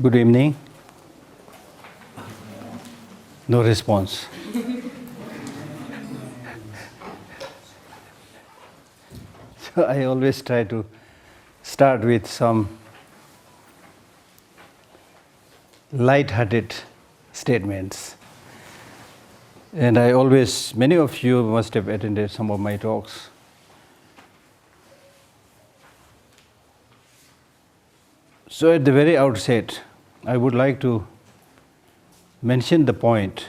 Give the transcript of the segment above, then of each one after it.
Good evening. No response. So I always try to start with some light-hearted statements. And many of you must have attended some of my talks. So at the very outset, I would like to mention the point,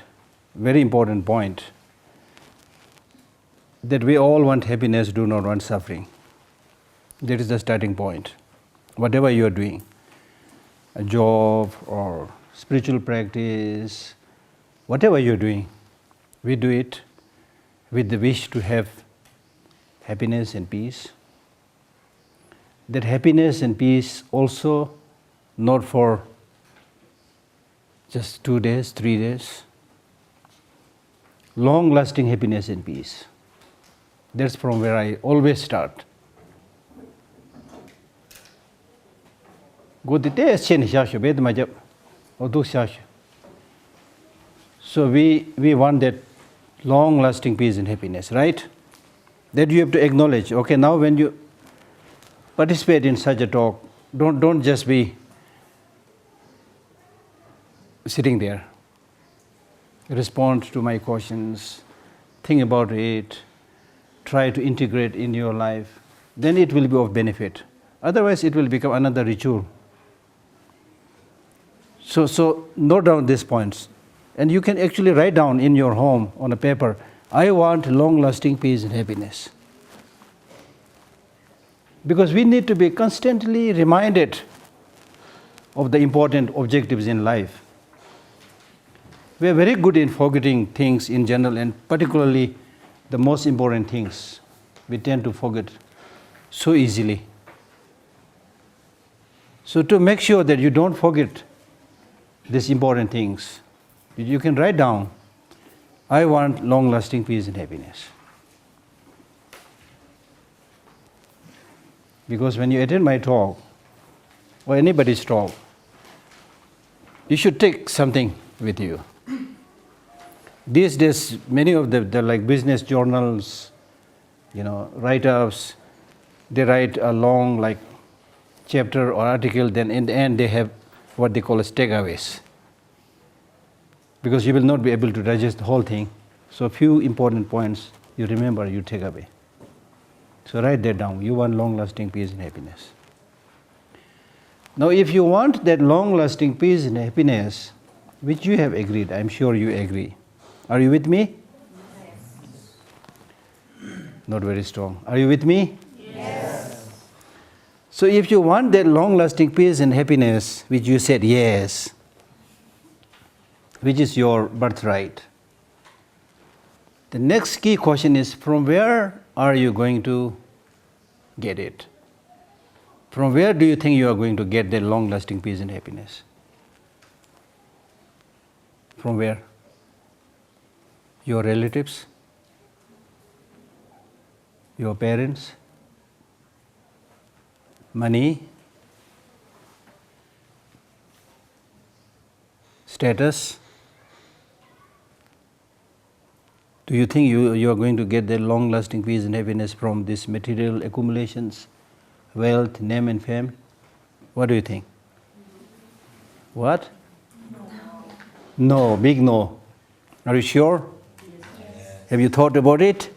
very important point, that we all want happiness, do not want suffering. That is the starting point. Whatever you are doing, a job or spiritual practice, whatever you are doing, we do it with the wish to have happiness and peace. That happiness and peace also not for just 2 days, 3 days. Long-lasting happiness and peace. That's from where I always start. So we want that long-lasting peace and happiness, right? That you have to acknowledge. Okay, now when you participate in such a talk, don't just be sitting there. Respond to my questions, think about it, try to integrate in your life. Then it will be of benefit. Otherwise, it will become another ritual. So note down these points. And you can actually write down in your home on a paper, I want long-lasting peace and happiness. Because we need to be constantly reminded of the important objectives in life. We are very good in forgetting things in general, and particularly the most important things. We tend to forget so easily. So to make sure that you don't forget these important things, you can write down, I want long-lasting peace and happiness. Because when you attend my talk, or anybody's talk, you should take something with you. These days, many of the like business journals, write-ups, they write a long like chapter or article, then in the end they have what they call as takeaways. Because you will not be able to digest the whole thing. So a few important points you remember, you take away. So write that down. You want long-lasting peace and happiness. Now if you want that long-lasting peace and happiness, which you have agreed, I'm sure you agree. Are you with me? Yes. Not very strong. Are you with me? Yes. So if you want that long-lasting peace and happiness, which you said yes, which is your birthright, the next key question is, from where are you going to get it? From where do you think you are going to get that long-lasting peace and happiness? From where? Your relatives? Your parents? Money? Status? Do you think you are going to get that long-lasting peace and happiness from these material accumulations, wealth, name and fame? What do you think? What? No, big no. Are you sure? Yes. Have you thought about it?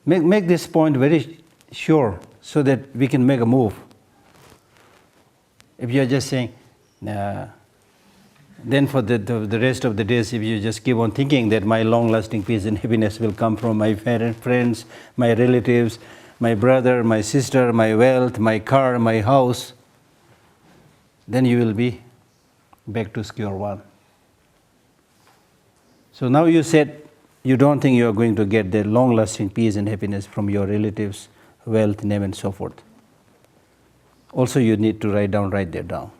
Make this point very sure so that we can make a move. If you are just saying, nah, then for the rest of the days, if you just keep on thinking that my long-lasting peace and happiness will come from my friends, my relatives, my brother, my sister, my wealth, my car, my house, then you will be back to square one. So now you said you don't think you are going to get the long-lasting peace and happiness from your relatives, wealth, name and so forth. Also you need to write that down.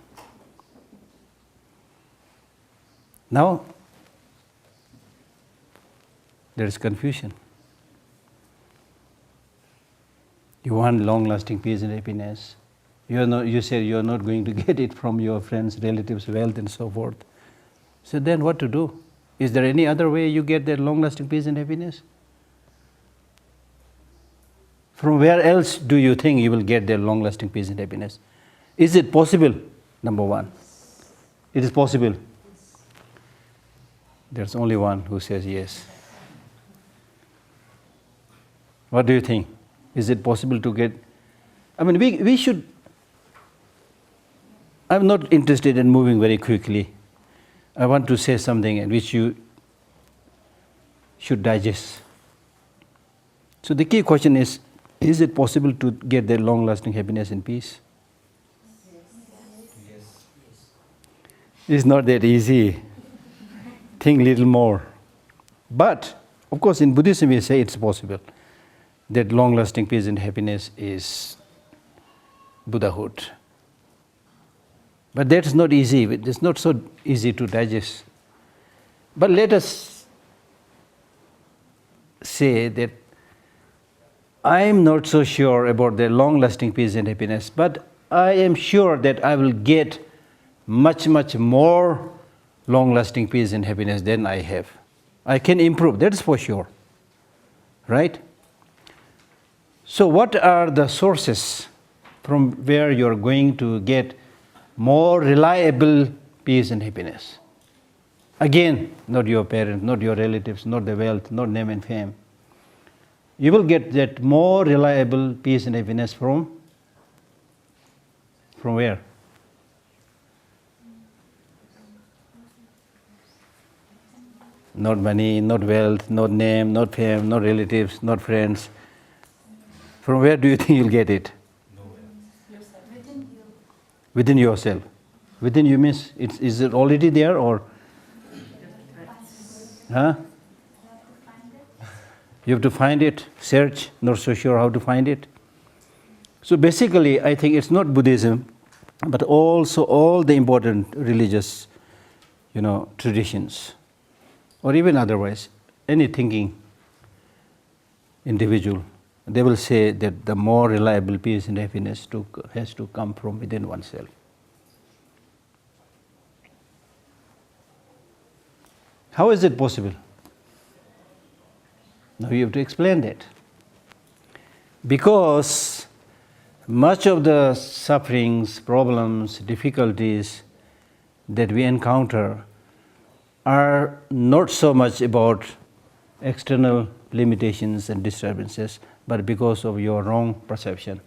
Now, there is confusion. You want long-lasting peace and happiness. You said you're not going to get it from your friends, relatives, wealth, and so forth. So then what to do? Is there any other way you get that long-lasting peace and happiness? From where else do you think you will get that long-lasting peace and happiness? Is it possible? Number one. It is possible. There's only one who says yes. What do you think? Is it possible to get? I mean, we should. I'm not interested in moving very quickly. I want to say something in which you should digest. So the key question is it possible to get that long-lasting happiness and peace? Yes. It's not that easy. Think a little more. But, of course, in Buddhism we say it's possible. That long-lasting peace and happiness is Buddhahood. But that's not easy. It's not so easy to digest. But let us say that I'm not so sure about the long-lasting peace and happiness, but I am sure that I will get much, much more long-lasting peace and happiness than I have. I can improve, that is for sure. Right? So what are the sources from where you're going to get more reliable peace and happiness? Again, not your parents, not your relatives, not the wealth, not name and fame. You will get that more reliable peace and happiness from where? Not money, not wealth, not name, not fame, not relatives, not friends. From where do you think you'll get it? Within you. Within yourself. Within you means, is it already there or? Huh? You have to find it, search, not so sure how to find it. So basically, I think it's not Buddhism, but also all the important religious, traditions, or even otherwise, any thinking individual, they will say that the more reliable peace and happiness has to come from within oneself. How is it possible? Now you have to explain that. Because much of the sufferings, problems, difficulties that we encounter are not so much about external limitations and disturbances, but because of your wrong perception,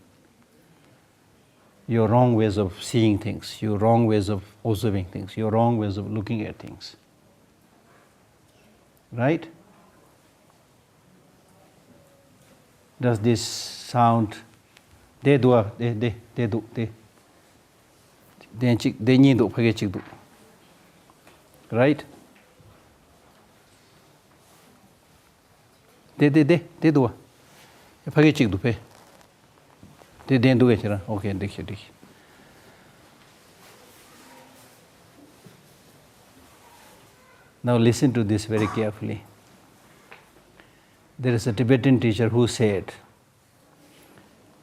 your wrong ways of seeing things, your wrong ways of observing things, your wrong ways of looking at things. Right? Does this sound? They do. Right? They do. Okay, now listen to this very carefully. There is a Tibetan teacher who said,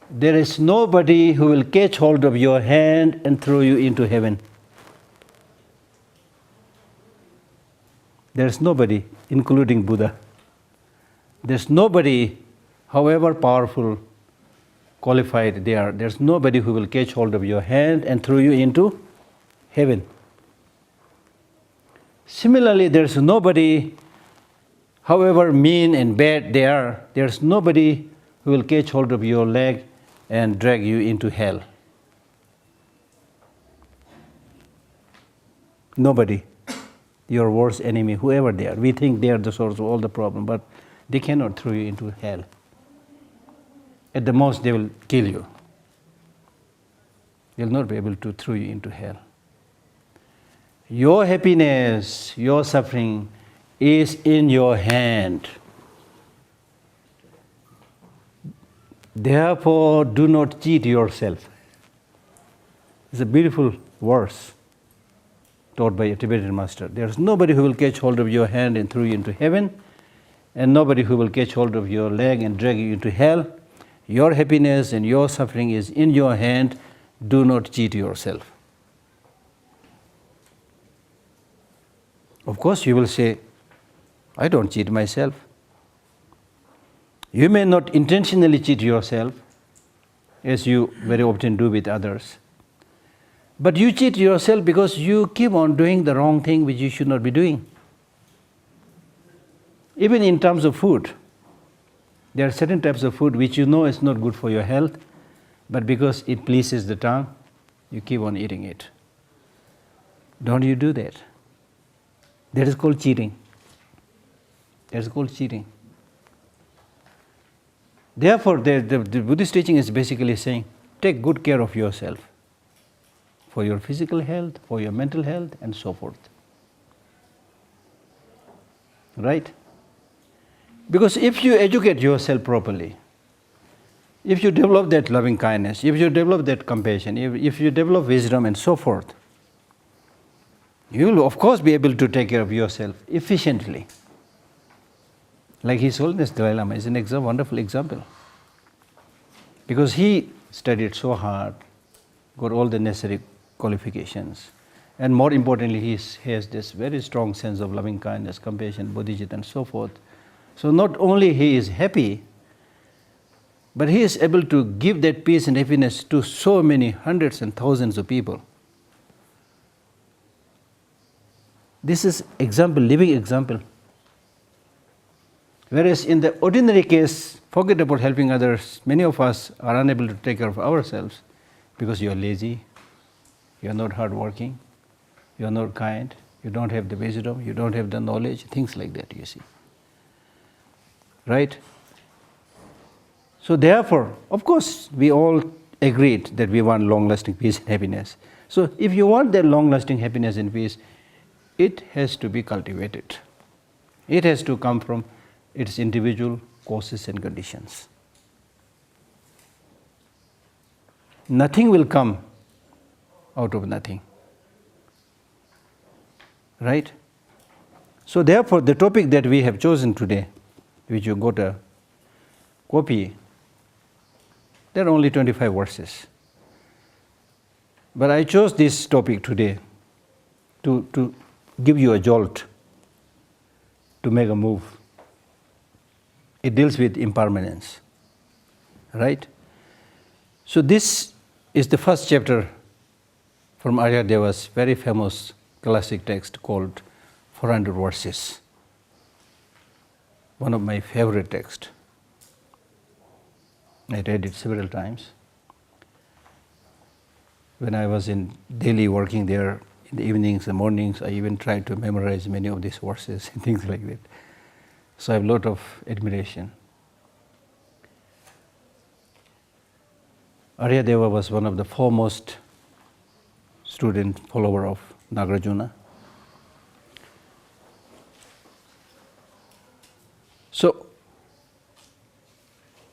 there is nobody who will catch hold of your hand and throw you into heaven. There is nobody, including Buddha. There's nobody, however powerful, qualified they are, there's nobody who will catch hold of your hand and throw you into heaven. Similarly, there's nobody, however mean and bad they are, there's nobody who will catch hold of your leg and drag you into hell. Nobody. Your worst enemy, whoever they are. We think they are the source of all the problem, but they cannot throw you into hell. At the most, they will kill you. They will not be able to throw you into hell. Your happiness, your suffering is in your hand. Therefore, do not cheat yourself. It's a beautiful verse taught by a Tibetan master. There's nobody who will catch hold of your hand and throw you into heaven, and nobody who will catch hold of your leg and drag you into hell. Your happiness and your suffering is in your hand. Do not cheat yourself. Of course, you will say, I don't cheat myself. You may not intentionally cheat yourself, as you very often do with others. But you cheat yourself because you keep on doing the wrong thing which you should not be doing. Even in terms of food, there are certain types of food which you know is not good for your health, but because it pleases the tongue, you keep on eating it. Don't you do that? That is called cheating. That is called cheating. Therefore, the Buddhist teaching is basically saying, take good care of yourself for your physical health, for your mental health, and so forth. Right? Because if you educate yourself properly, if you develop that loving kindness, if you develop that compassion, if you develop wisdom and so forth, you will of course be able to take care of yourself efficiently. Like His Holiness Dalai Lama is an wonderful example. Because he studied so hard, got all the necessary qualifications, and more importantly, he has this very strong sense of loving kindness, compassion, bodhicitta, and so forth. So not only he is happy, but he is able to give that peace and happiness to so many hundreds and thousands of people. This is example, living example. Whereas in the ordinary case, forget about helping others. Many of us are unable to take care of ourselves because you are lazy, you are not hardworking, you are not kind, you don't have the wisdom, you don't have the knowledge, things like that, you see. Right? So therefore, of course, we all agreed that we want long-lasting peace and happiness. So if you want that long-lasting happiness and peace, it has to be cultivated. It has to come from its individual causes and conditions. Nothing will come out of nothing. Right? So therefore, the topic that we have chosen today, which you got a copy, there are only 25 verses. But I chose this topic today to give you a jolt, to make a move. It deals with impermanence, right? So this is the first chapter from Aryadeva's very famous classic text called 400 Verses. One of my favorite texts. I read it several times. When I was in Delhi working there, in the evenings and mornings, I even tried to memorize many of these verses and things like that. So I have a lot of admiration. Aryadeva was one of the foremost student follower of Nagarjuna. So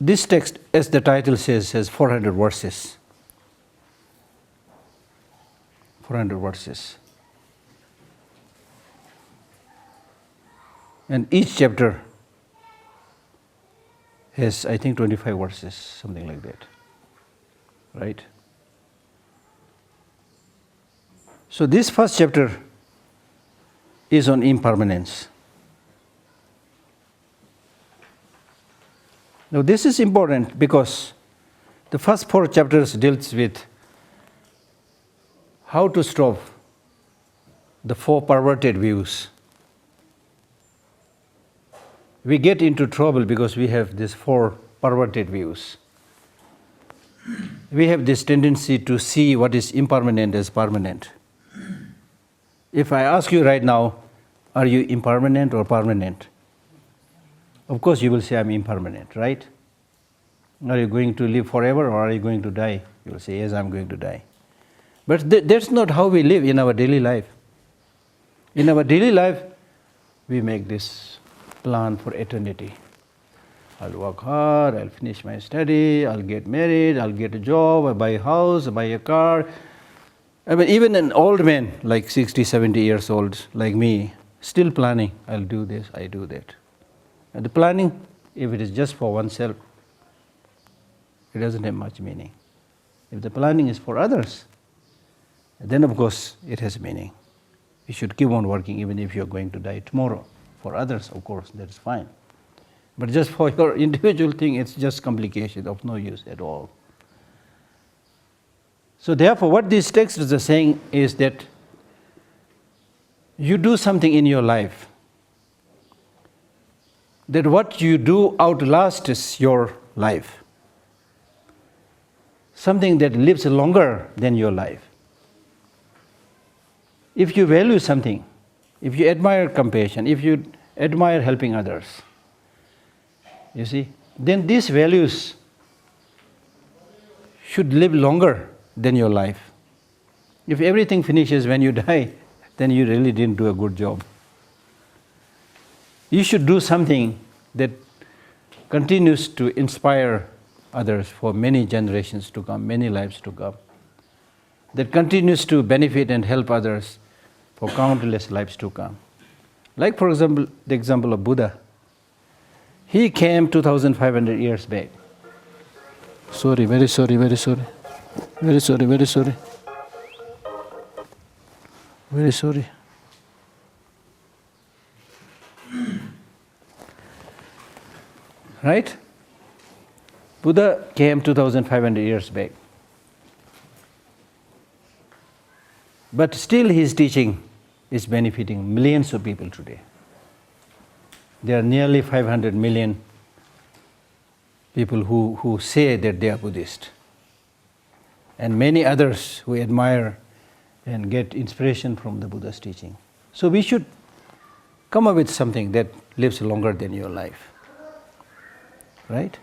this text, as the title says, has 400 verses. 400 verses. And each chapter has, I think, 25 verses, something like that. Right? So this first chapter is on impermanence. Now this is important because the first 4 chapters deals with how to stop the 4 perverted views. We get into trouble because we have these 4 perverted views. We have this tendency to see what is impermanent as permanent. If I ask you right now, are you impermanent or permanent? Of course you will say, I'm impermanent, right? Are you going to live forever or are you going to die? You will say, yes, I'm going to die. But that's not how we live in our daily life. In our daily life, we make this plan for eternity. I'll work hard, I'll finish my study, I'll get married, I'll get a job, I'll buy a house, I'll buy a car. I mean, even an old man, like 60, 70 years old, like me, still planning, I'll do this, I do that. And the planning, if it is just for oneself, it doesn't have much meaning. If the planning is for others, then of course it has meaning. You should keep on working even if you're going to die tomorrow. For others, of course, that's fine. But just for your individual thing, it's just complication of no use at all. So therefore, what these texts are saying is that you do something in your life, that what you do outlasts your life. Something that lives longer than your life. If you value something, if you admire compassion, if you admire helping others, you see, then these values should live longer than your life. If everything finishes when you die, then you really didn't do a good job. You should do something that continues to inspire others for many generations to come, many lives to come, that continues to benefit and help others for countless lives to come. Like, for example, the example of Buddha. He came 2,500 years back. Sorry, very sorry, very sorry. Very sorry, very sorry. Very sorry. Right? Buddha came 2,500 years back. But still his teaching is benefiting millions of people today. There are nearly 500 million people who say that they are Buddhist. And many others who admire and get inspiration from the Buddha's teaching. So we should come up with something that lives longer than your life. Right?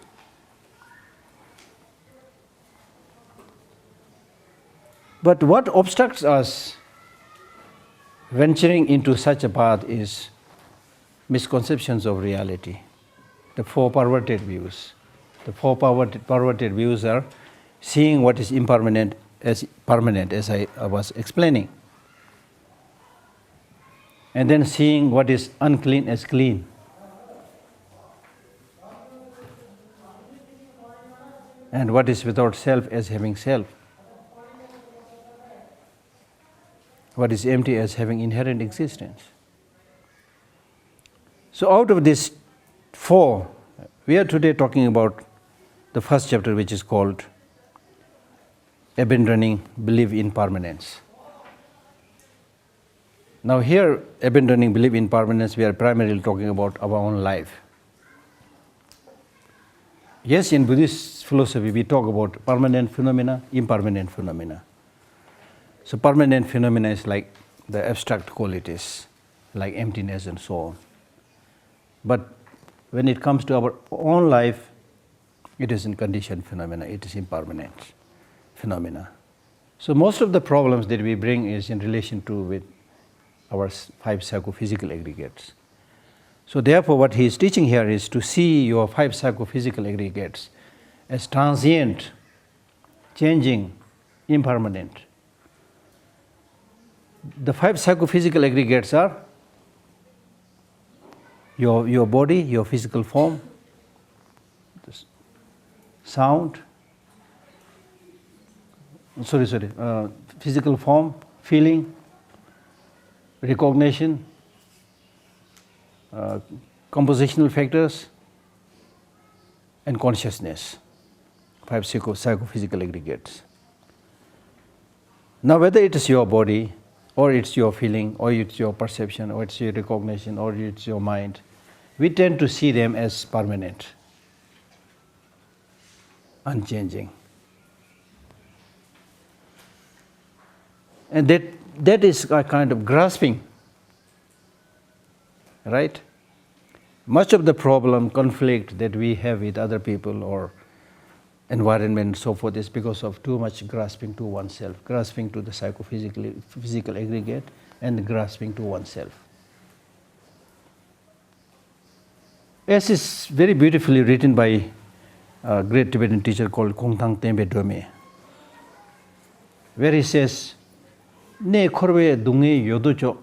But what obstructs us venturing into such a path is misconceptions of reality, the four perverted views. The four perverted views are seeing what is impermanent as permanent, as I was explaining, and then seeing what is unclean as clean. And what is without self as having self. What is empty as having inherent existence. So out of these four, we are today talking about the first chapter, which is called Abandoning Belief in Permanence. Now here, abandoning belief in permanence, we are primarily talking about our own life. Yes, in Buddhist philosophy, we talk about permanent phenomena, impermanent phenomena. So permanent phenomena is like the abstract qualities, like emptiness and so on. But when it comes to our own life, it is in conditioned phenomena, it is impermanent phenomena. So most of the problems that we bring is in relation to with our five psychophysical aggregates. So therefore what he is teaching here is to see your five psychophysical aggregates as transient, changing, impermanent. The five psychophysical aggregates are your body, your physical form, sound, physical form, feeling, recognition, compositional factors, and consciousness. Five psychophysical aggregates. Now whether it is your body, or it's your feeling, or it's your perception, or it's your recognition, or it's your mind, we tend to see them as permanent, unchanging. And that is a kind of grasping, right? Much of the problem, conflict that we have with other people or environment and so forth is because of too much grasping to oneself, grasping to the physical aggregate and grasping to oneself. As is very beautifully written by a great Tibetan teacher called Kongthang Tenpe Dome, where he says, Ne korwe dunge yodocho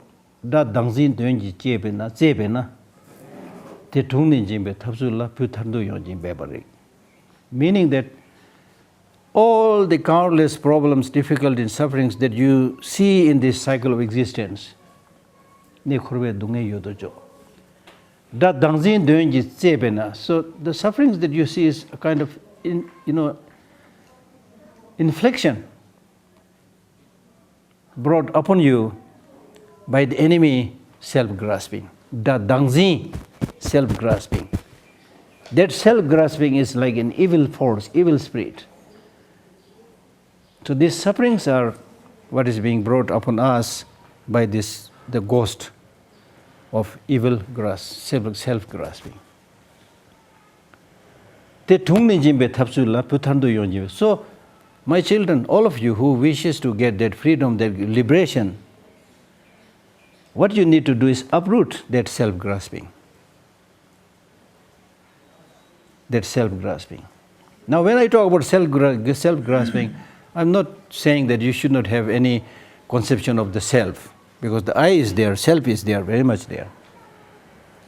da dangzin doyenji jebe na te tungni jimbe tabzula pyu tardu yonjin bebari. Meaning that all the countless problems, difficulties, sufferings that you see in this cycle of existence. So the sufferings that you see is a kind of infliction brought upon you by the enemy self-grasping. Self-grasping. That self-grasping is like an evil force, evil spirit. So these sufferings are what is being brought upon us by the ghost of evil self-grasping. So, my children, all of you who wishes to get that freedom, that liberation, what you need to do is uproot that self-grasping. That self-grasping. Now, when I talk about self-grasping, I'm not saying that you should not have any conception of the self, because the I is there, self is there, very much there.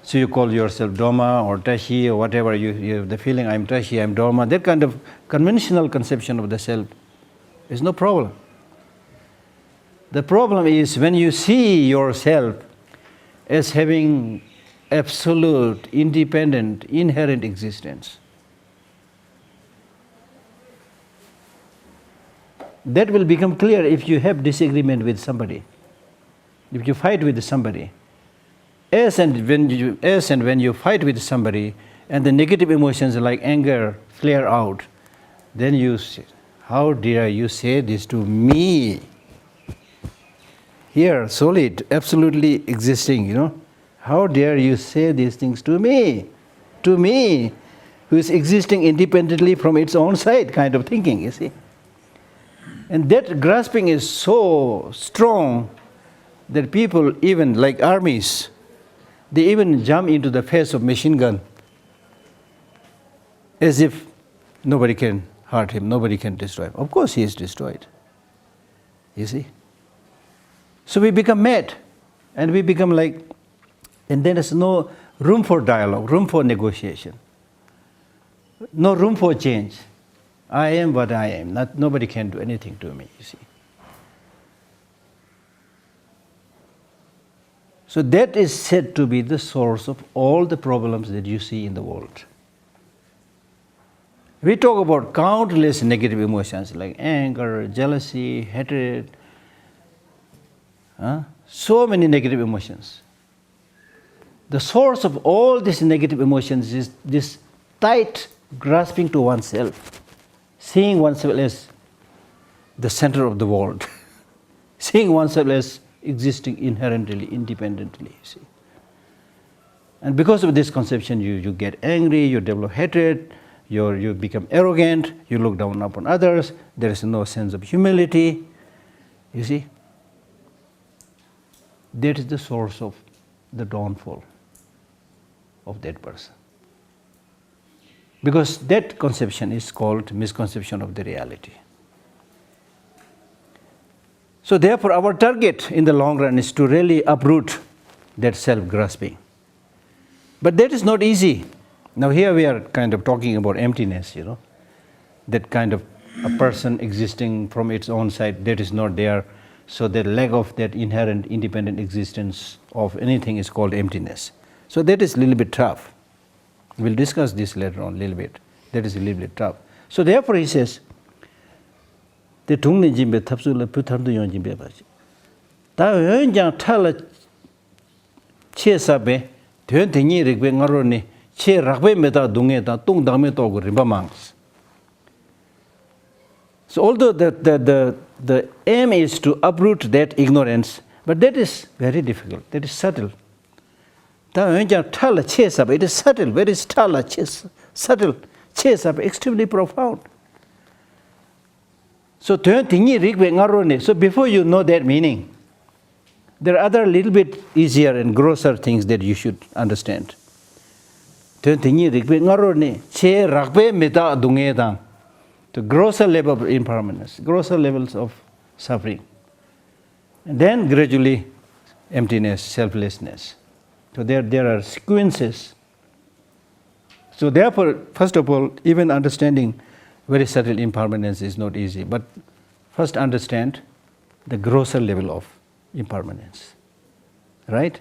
So you call yourself Dharma or Tashi or whatever, you have the feeling I'm Tashi, I'm Dharma, that kind of conventional conception of the self is no problem. The problem is when you see yourself as having absolute, independent, inherent existence. That will become clear if you have disagreement with somebody, if you fight with somebody. As and when you fight with somebody and the negative emotions like anger flare out, then you say, how dare you say this to me? Here, solid, absolutely existing, How dare you say these things to me? To me, who is existing independently from its own side, kind of thinking, you see. And that grasping is so strong that people, even like armies, they even jump into the face of machine gun as if nobody can hurt him, nobody can destroy him. Of course he is destroyed, you see. So we become mad and we become like, and there is no room for dialogue, room for negotiation, no room for change. I am what I am, nobody can do anything to me, you see. So that is said to be the source of all the problems that you see in the world. We talk about countless negative emotions like anger, jealousy, hatred, so many negative emotions. The source of all these negative emotions is this tight grasping to oneself, seeing oneself as the center of the world, seeing oneself as existing inherently, independently, you see. And because of this conception, you get angry, you develop hatred, you become arrogant, you look down upon others, there is no sense of humility, you see. That is the source of the downfall of that person. Because that conception is called misconception of the reality. So therefore our target in the long run is to really uproot that self-grasping. But that is not easy. Now here we are kind of talking about emptiness, that kind of a person existing from its own side, that is not there. So the lack of that inherent independent existence of anything is called emptiness. So that is a little bit tough. We'll discuss this later on a little bit. That is a little bit tough. So therefore he says, the tungni jimbe tapsula putardu yon jimbe bachi. Ta yon jang tala che sabe, tuyon tingi rikwe ngaro ni, che rakwe meta dunge ta tung dangme togu rimba mangs. So although the aim is to uproot that ignorance, but that is very difficult, that is subtle. Ta yon jang tala che sabe, it is subtle, very subtle, che sabe, extremely profound. So before you know that meaning, there are other little bit easier and grosser things that you should understand. The grosser level of impermanence, grosser levels of suffering. And then gradually emptiness, selflessness. So there are sequences. So therefore, first of all, even understanding very subtle impermanence is not easy. But first understand the grosser level of impermanence. Right?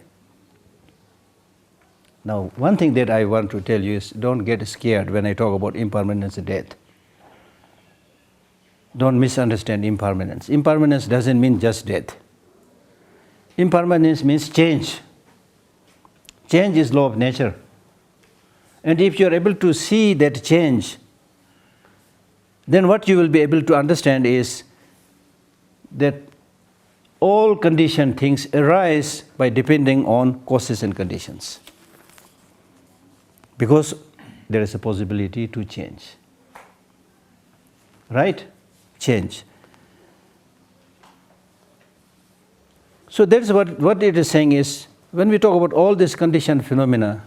Now, one thing that I want to tell you is don't get scared when I talk about impermanence and death. Don't misunderstand impermanence. Impermanence doesn't mean just death. Impermanence means change. Change is law of nature. And if you are able to see that change, then what you will be able to understand is that all conditioned things arise by depending on causes and conditions. Because there is a possibility to change. Right? Change. So that's what it is saying is, when we talk about all these conditioned phenomena,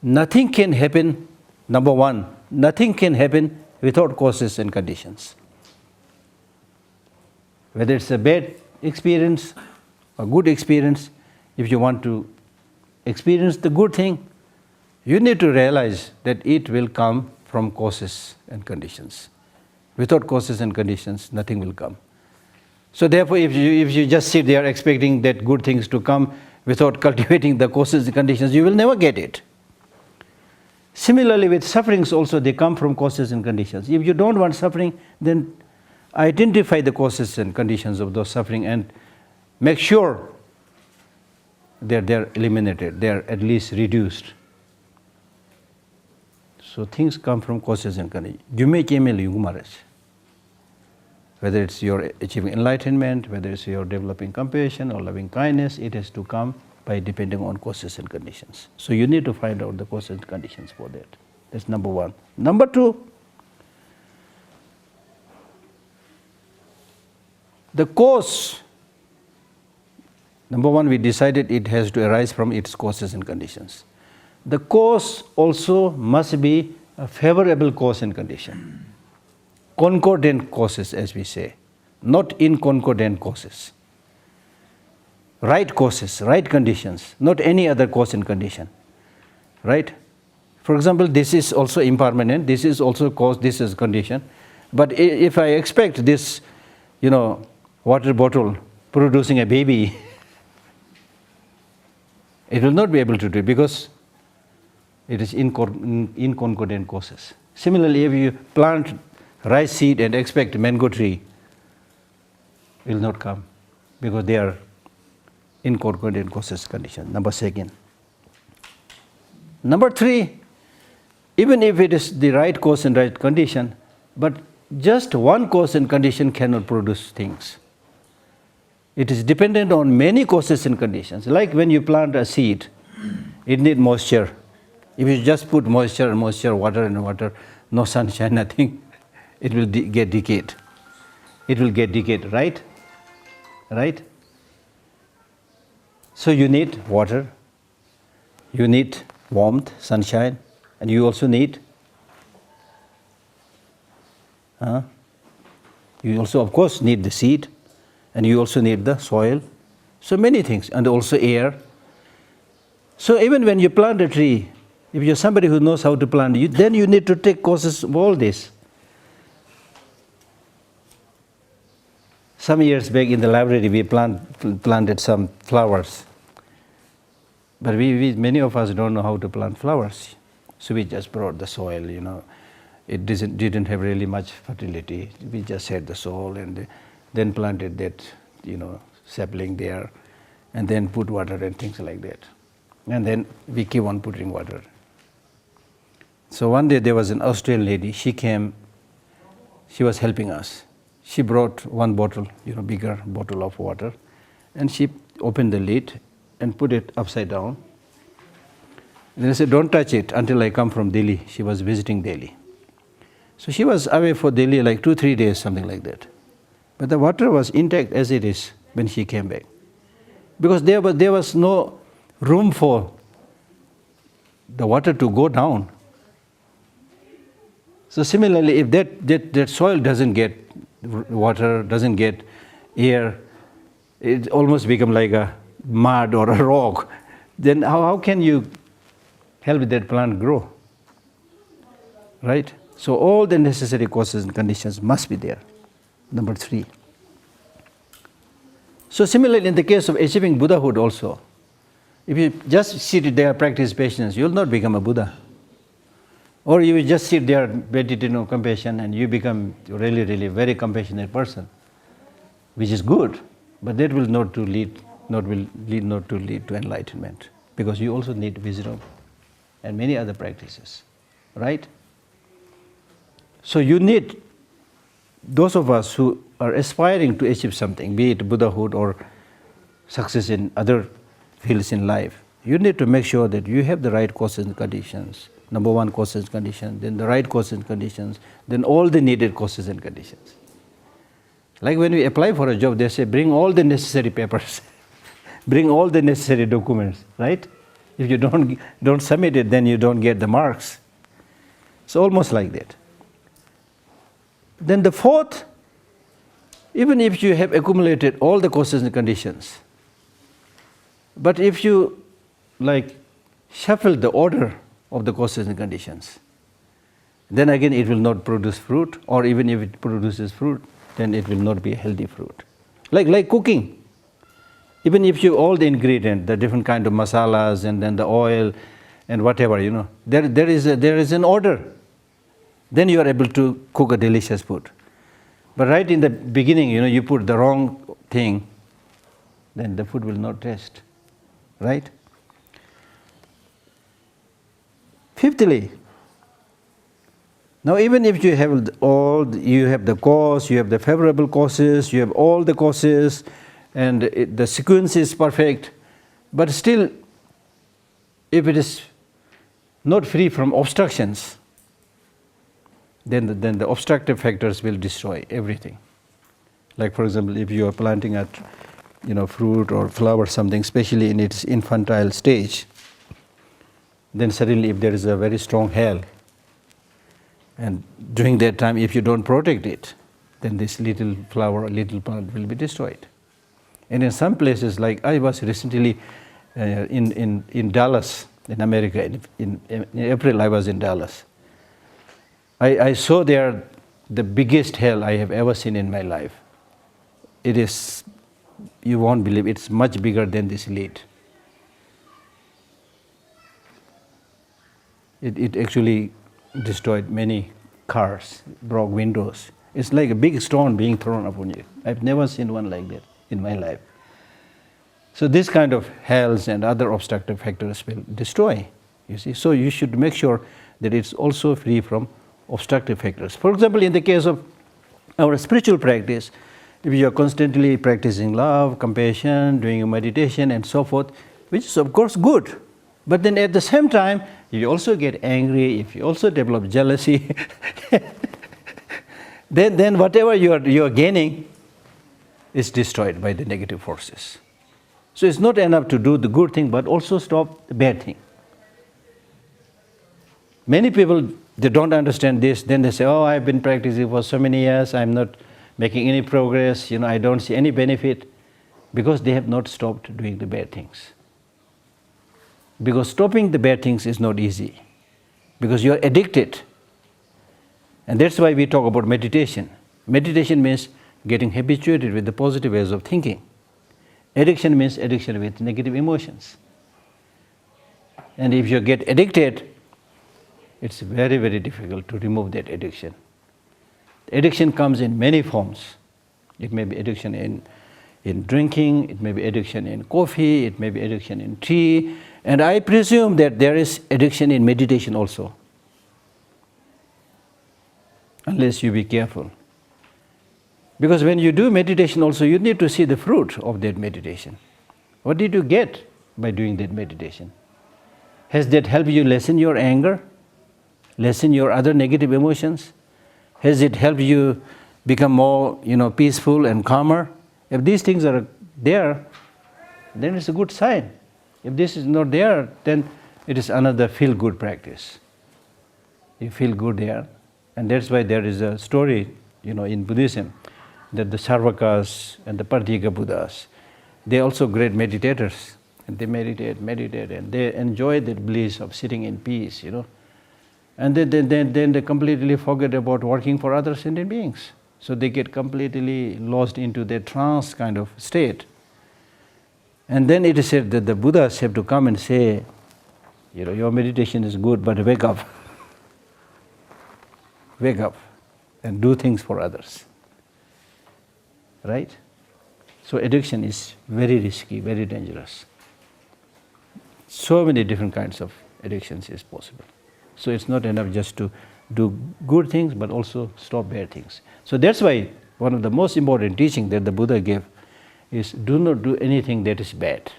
nothing can happen, number one, nothing can happen without causes and conditions. Whether it's a bad experience or good experience, if you want to experience the good thing, you need to realize that it will come from causes and conditions. Without causes and conditions, nothing will come. So therefore, if you just sit there expecting that good things to come without cultivating the causes and conditions, you will never get it. Similarly, with sufferings also, they come from causes and conditions. If you don't want suffering, then identify the causes and conditions of those suffering and make sure that they're eliminated, they're at least reduced. So things come from causes and conditions. Whether it's your achieving enlightenment, whether it's your developing compassion or loving kindness, it has to come by depending on causes and conditions. So you need to find out the causes and conditions for that. That's number one. Number two, the cause. Number one, we decided it has to arise from its causes and conditions. The cause also must be a favorable cause and condition. Concordant causes, as we say, not inconcordant causes. Right causes, right conditions, not any other cause and condition. Right? For example, this is also impermanent, this is also cause, this is condition. But if I expect this, water bottle producing a baby, it will not be able to do it because it is inconcordant causes. Similarly, if you plant rice seed and expect mango tree, it will not come because they are inconcordant causes condition. Number second. Number three, even if it is the right cause and right condition, but just one cause and condition cannot produce things. It is dependent on many causes and conditions. Like when you plant a seed, it needs moisture. If you just put moisture, water and water, no sunshine, nothing, it will get decayed. It will get decayed, right? Right? So you need water, you need warmth, sunshine, and you also need, you also of course need the seed, and you also need the soil. So many things, and also air. So even when you plant a tree, if you're somebody who knows how to plant, then you need to take causes of all this. Some years back in the library, we planted some flowers. But many of us don't know how to plant flowers. So we just brought the soil, It didn't have really much fertility. We just had the soil and then planted that, sapling there, and then put water and things like that. And then we keep on putting water. So one day there was an Australian lady, she came, she was helping us. She brought one bottle, bigger bottle of water, and she opened the lid and put it upside down. And then I said, don't touch it until I come from Delhi. She was visiting Delhi. So she was away for Delhi like 2-3 days, something like that. But the water was intact as it is when she came back. Because there was no room for the water to go down. So similarly, if that soil doesn't get water, doesn't get air, it almost becomes like a mud or a rock, then how can you help that plant grow? Right? So all the necessary causes and conditions must be there. Number 3. So similarly, in the case of achieving Buddhahood also, if you just sit there, practice patience, you will not become a Buddha. Or you will just sit there, meditate on compassion, and you become really, really very compassionate person, which is good, but that will not to lead to enlightenment, because you also need wisdom and many other practices, right? So you need, those of us who are aspiring to achieve something, be it Buddhahood or success in other fields in life, you need to make sure that you have the right causes and conditions. Number 1, causes and conditions, then the right causes and conditions, then all the needed causes and conditions. Like when we apply for a job, they say, bring all the necessary papers, bring all the necessary documents, right? If you don't submit it, then you don't get the marks. It's almost like that. Then the 4th, even if you have accumulated all the causes and conditions, but if you shuffle the order of the causes and conditions, then again it will not produce fruit, or even if it produces fruit, then it will not be a healthy fruit. Like cooking. Even if you all the ingredients, the different kind of masalas and then the oil and whatever, there is an order. Then you are able to cook a delicious food. But right in the beginning, you put the wrong thing, then the food will not taste, right? 5thly, now even if you have you have the cause, you have the favorable causes, you have all the causes, and the sequence is perfect, but still, if it is not free from obstructions, then the obstructive factors will destroy everything. Like for example, if you are planting a fruit or flower, something, especially in its infantile stage, then suddenly if there is a very strong hail, and during that time if you don't protect it, then this little flower, little plant will be destroyed. And in some places, like I was recently in Dallas, in America, in April I was in Dallas. I saw there the biggest hail I have ever seen in my life. It is, you won't believe, it's much bigger than this lid. It actually destroyed many cars, broke windows. It's like a big stone being thrown upon you. I've never seen one like that in my life. So this kind of hails and other obstructive factors will destroy, you see. So you should make sure that it's also free from obstructive factors. For example, in the case of our spiritual practice, if you are constantly practicing love, compassion, doing meditation and so forth, which is of course good, but then at the same time, you also get angry, if you also develop jealousy, then whatever you are gaining is destroyed by the negative forces. So it's not enough to do the good thing, but also stop the bad thing. Many people, they don't understand this, then they say, oh, I've been practicing for so many years, I'm not making any progress, I don't see any benefit, because they have not stopped doing the bad things. Because stopping the bad things is not easy, because you are addicted. And that's why we talk about meditation. Meditation means getting habituated with the positive ways of thinking. Addiction means addiction with negative emotions. And if you get addicted, it's very, very difficult to remove that addiction. Addiction comes in many forms. It may be addiction in drinking, it may be addiction in coffee, it may be addiction in tea, and I presume that there is addiction in meditation also, unless you be careful. Because when you do meditation also, you need to see the fruit of that meditation. What did you get by doing that meditation? Has that helped you lessen your anger, lessen your other negative emotions? Has it helped you become more, peaceful and calmer? If these things are there, then it's a good sign. If this is not there, then it is another feel-good practice. You feel good there. And that's why there is a story, in Buddhism, that the Sarvakas and the Partyaka Buddhas, they're also great meditators. And they meditate, and they enjoy that bliss of sitting in peace, And then they completely forget about working for other sentient beings. So they get completely lost into their trance kind of state. And then it is said that the Buddhas have to come and say, your meditation is good, but wake up. Wake up and do things for others. Right? So addiction is very risky, very dangerous. So many different kinds of addictions is possible. So it's not enough just to do good things, but also stop bad things. So that's why one of the most important teaching that the Buddha gave is do not do anything that is bad.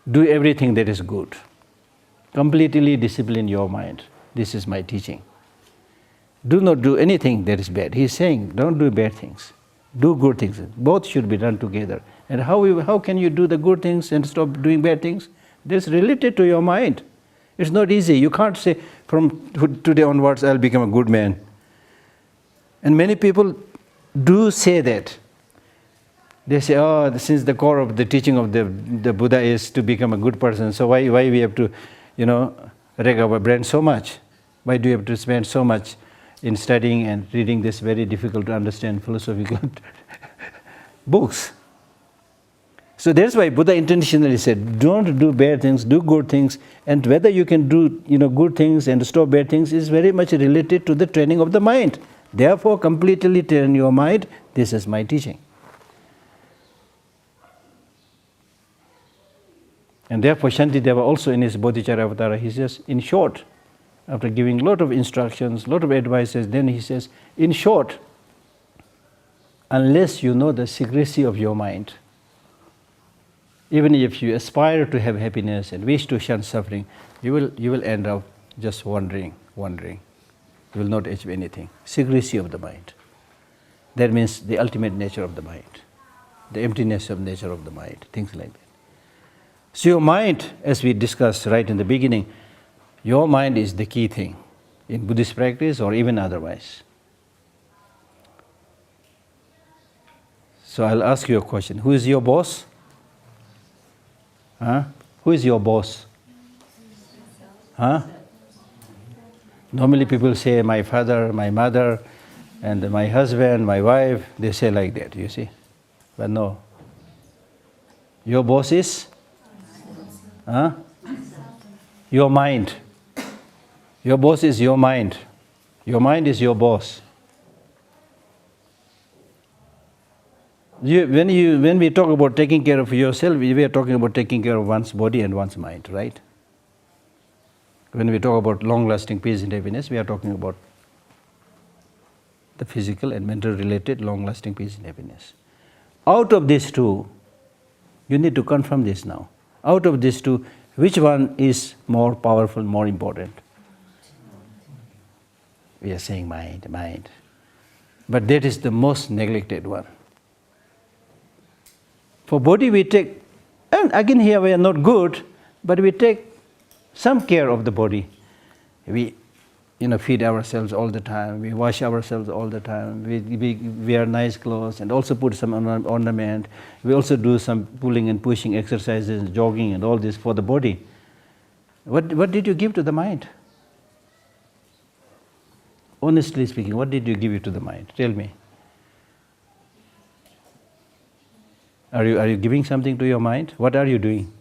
Do everything that is good. Completely discipline your mind. This is my teaching. Do not do anything that is bad. He is saying, don't do bad things. Do good things. Both should be done together. And how can you do the good things and stop doing bad things? That's related to your mind. It's not easy. You can't say, from today onwards, I'll become a good man. And many people do say that. They say, since the core of the teaching of the Buddha is to become a good person, so why we have to, rake our brain so much? Why do you have to spend so much in studying and reading this very difficult to understand philosophical books? So that's why Buddha intentionally said, don't do bad things, do good things, and whether you can do good things and stop bad things is very much related to the training of the mind. Therefore, completely train your mind. This is my teaching. And therefore, Shantideva also in his Bodhicharyavatara, he says, in short, after giving a lot of instructions, a lot of advices, then he says, in short, unless you know the secrecy of your mind, even if you aspire to have happiness and wish to shun suffering, you will end up just wandering. You will not achieve anything. Secrecy of the mind. That means the ultimate nature of the mind, the emptiness of nature of the mind, things like that. So your mind, as we discussed right in the beginning, your mind is the key thing in Buddhist practice or even otherwise. So I'll ask you a question. Who is your boss? Who is your boss? Normally people say my father, my mother, and my husband, my wife, they say like that, you see. But no. Your boss is? Your mind. Your boss is your mind. Your mind is your boss. When we talk about taking care of yourself, we are talking about taking care of one's body and one's mind, right? When we talk about long-lasting peace and happiness, we are talking about the physical and mental related long-lasting peace and happiness. Out of these two, you need to confirm this now. Out of these two, which one is more powerful, more important? We are saying mind. But that is the most neglected one. For body we take, and again here we are not good, but we take some care of the body. We feed ourselves all the time, we wash ourselves all the time, we wear nice clothes and also put some ornament. We also do some pulling and pushing exercises, jogging and all this for the body. What did you give to the mind? Honestly speaking, what did you give to the mind? Tell me. Are you giving something to your mind? What are you doing?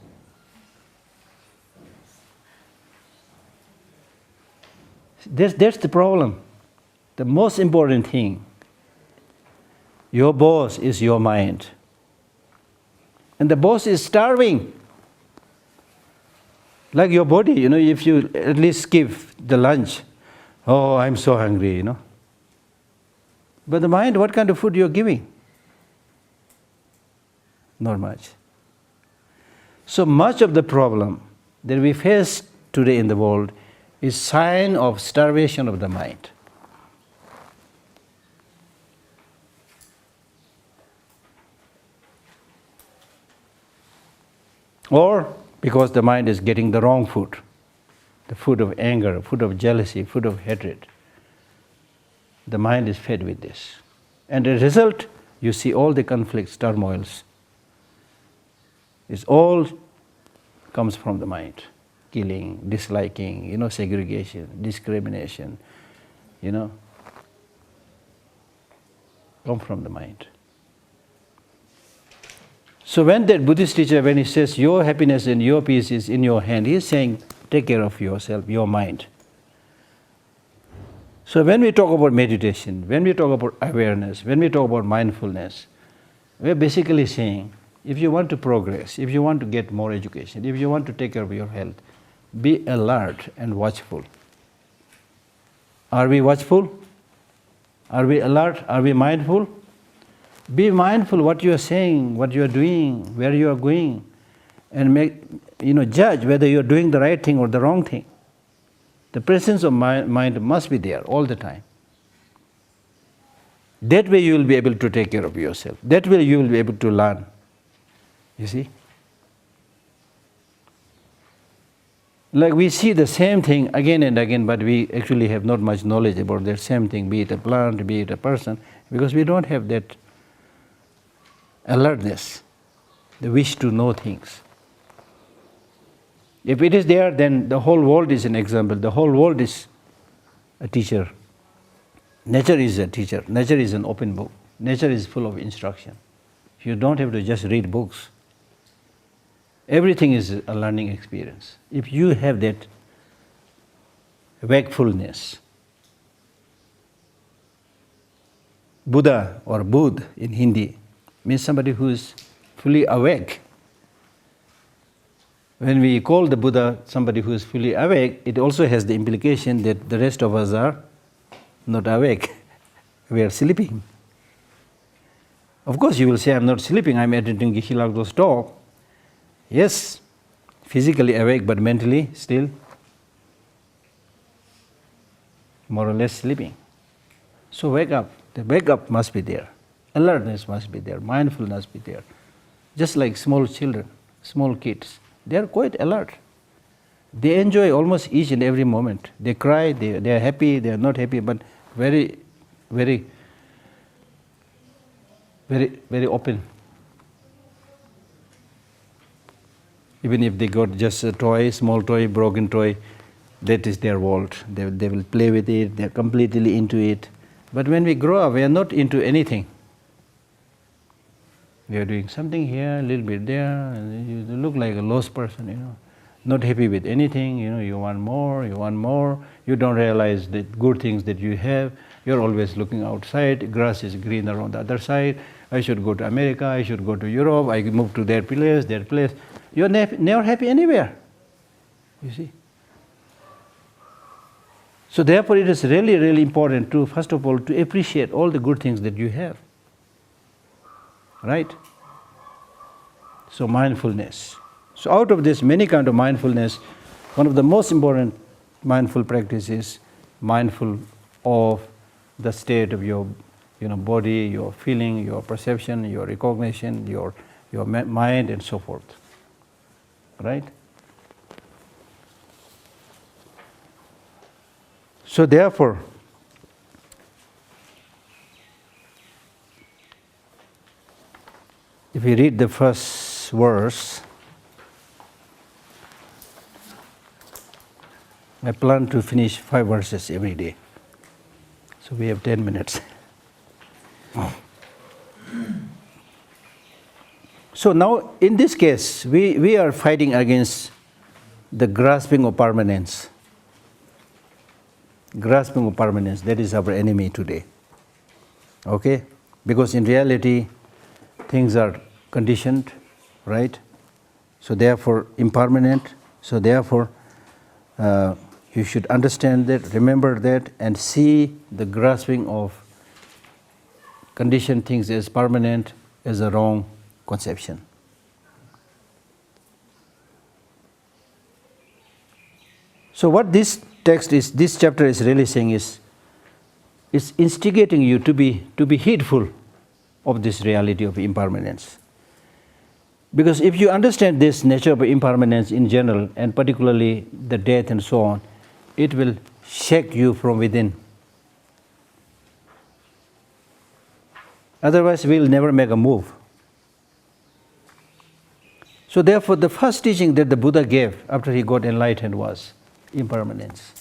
That's the problem. The most important thing. Your boss is your mind. And the boss is starving. Like your body, if you at least skip the lunch, oh, I'm so hungry, But the mind, what kind of food you're giving? Not much. So much of the problem that we face today in the world is sign of starvation of the mind. Or because the mind is getting the wrong food, the food of anger, food of jealousy, food of hatred. The mind is fed with this. And as a result, you see all the conflicts, turmoils. It all comes from the mind. killing, disliking, segregation, discrimination, come from the mind. So when that Buddhist teacher, when he says your happiness and your peace is in your hand, he is saying take care of yourself, your mind. So when we talk about meditation, when we talk about awareness, when we talk about mindfulness, we are basically saying if you want to progress, if you want to get more education, if you want to take care of your health, be alert and watchful. Are we watchful? Are we alert? Are we mindful? Be mindful what you are saying, what you are doing, where you are going, and judge whether you are doing the right thing or the wrong thing. The presence of mind must be there all the time. That way you will be able to take care of yourself. That way you will be able to learn. You see? Like we see the same thing again and again, but we actually have not much knowledge about that same thing, be it a plant, be it a person, because we don't have that alertness, the wish to know things. If it is there, then the whole world is an example. The whole world is a teacher. Nature is a teacher. Nature is an open book. Nature is full of instruction. You don't have to just read books. Everything is a learning experience. If you have that wakefulness, Buddha or Buddh in Hindi means somebody who is fully awake. When we call the Buddha somebody who is fully awake, it also has the implication that the rest of us are not awake. We are sleeping. Of course you will say, I'm not sleeping, I'm attending Geshe Lhakdor's talk. Yes, physically awake but mentally still more or less sleeping. So wake up. The wake up must be there. Alertness must be there. Mindfulness must be there. Just like small children, small kids. They are quite alert. They enjoy almost each and every moment. They cry, they are happy, they are not happy, but very, very, very, very open. Even if they got just a toy, small toy, broken toy, that is their world. They will play with it, they are completely into it. But when we grow up, we are not into anything. We are doing something here, a little bit there, and you look like a lost person, not happy with anything, you want more, you don't realize the good things that you have, you're always looking outside, grass is greener on the other side, I should go to America, I should go to Europe, I move to that place. You're never happy anywhere, you see. So therefore it is really, really important to, first of all, to appreciate all the good things that you have. Right? So mindfulness. So out of this many kind of mindfulness, one of the most important mindful practices is mindful of the state of your body, your feeling, your perception, your recognition, your mind and so forth. Right? So therefore, if we read the first verse, I plan to finish 5 verses every day. So we have 10 minutes. So now, in this case, we are fighting against the grasping of permanence. Grasping of permanence, that is our enemy today. Okay? Because in reality, things are conditioned, right? So therefore, impermanent. So therefore, you should understand that, remember that, and see the grasping of conditioned things as permanent as a wrong conception. So what this chapter is really saying is instigating you to be heedful of this reality of impermanence. Because if you understand this nature of impermanence in general, and particularly the death and so on, it will shake you from within. Otherwise, we will never make a move. So therefore, the first teaching that the Buddha gave after he got enlightened was impermanence.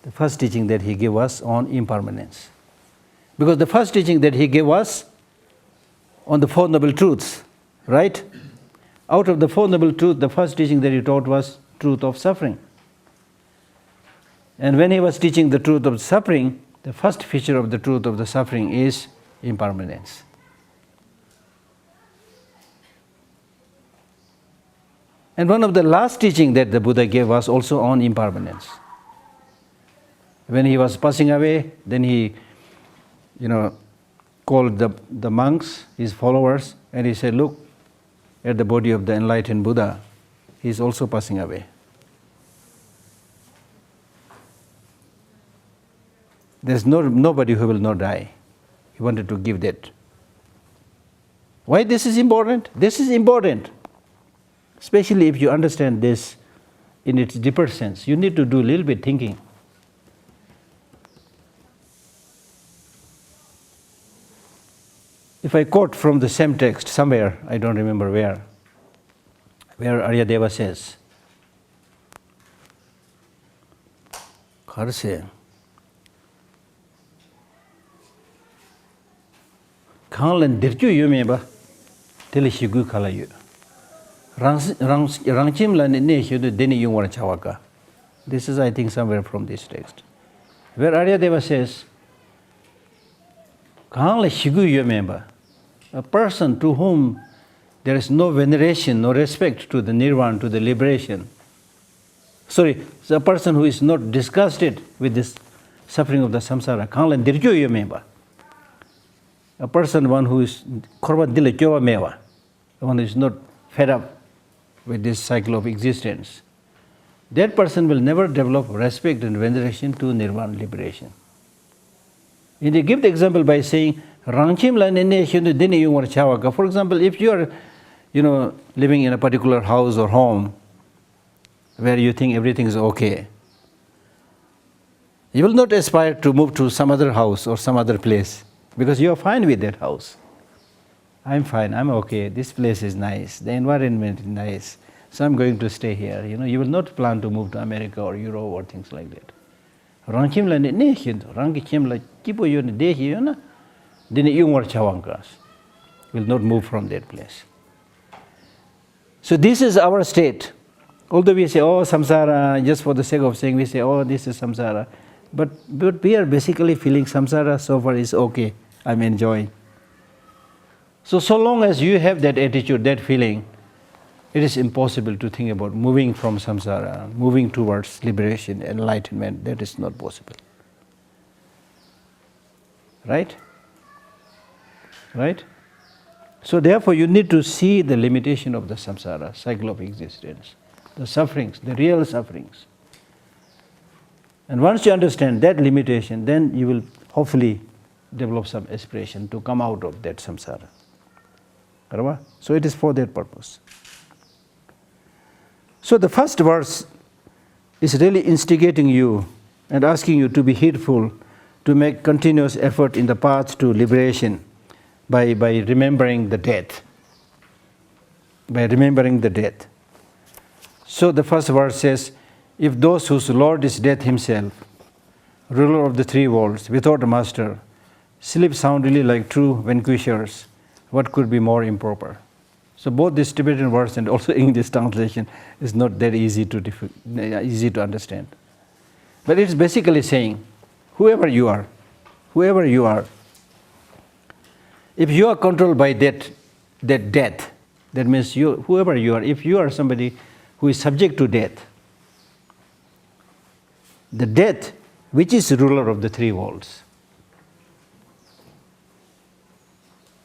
The first teaching that he gave was on impermanence. Because the first teaching that he gave was on the Four Noble Truths, right? Out of the Four Noble Truths, the first teaching that he taught was truth of suffering. And when he was teaching the truth of suffering, the first feature of the truth of the suffering is impermanence. And one of the last teaching that the Buddha gave was also on impermanence. When he was passing away, then he, called the monks, his followers, and he said, look at the body of the enlightened Buddha. He is also passing away. There's nobody who will not die. He wanted to give that. Why this is important? This is important. Especially if you understand this in its deeper sense. You need to do a little bit thinking. If I quote from the same text somewhere, I don't remember where Aryadeva says, Kharse, Khanlan dirju yume ba, tili shigu khala yu. Rangchim lan ne shudu deni yung war chawaka. This is, I think, somewhere from this text. Where Aryadeva says, Khanlan shigu yume ba, a person to whom there is no veneration, no respect to the nirvana, to the liberation. Sorry, it's a person who is not disgusted with this suffering of the samsara. Khanlan dirju yume ba. A person, one who is korban dile kyowa mewa, one who is not fed up with this cycle of existence, that person will never develop respect and veneration to nirvana liberation. And they give the example by saying, Rangchim la nene shundu dini yung war chawaka. For example, if you are, living in a particular house or home where you think everything is okay, you will not aspire to move to some other house or some other place because you are fine with that house. I'm fine, I'm okay, this place is nice, the environment is nice, so I'm going to stay here. You will not plan to move to America or Europe or things like that. Rangchim la nene shundu, rangchim la kipo yun dehi yuna, dini yung war chawankas. Will not move from that place. So this is our state. Although we say, oh, samsara, just for the sake of saying, we say, oh, this is samsara. But we are basically feeling samsara so far is okay, I'm enjoying. So long as you have that attitude, that feeling, it is impossible to think about moving from samsara, moving towards liberation, enlightenment. That is not possible. Right? Right? So therefore you need to see the limitation of the samsara, cycle of existence, the sufferings, the real sufferings. And once you understand that limitation, then you will hopefully develop some aspiration to come out of that samsara. So it is for that purpose. So the first verse is really instigating you and asking you to be heedful, to make continuous effort in the path to liberation by remembering the death. By remembering the death. So the first verse says, if those whose Lord is death himself, ruler of the three worlds, without a master, sleep soundly like true vanquishers, what could be more improper? So both this Tibetan verse and also English translation is not that easy to understand. But it's basically saying, whoever you are, if you are controlled by that death, that means whoever you are, if you are somebody who is subject to death, the death which is ruler of the three worlds,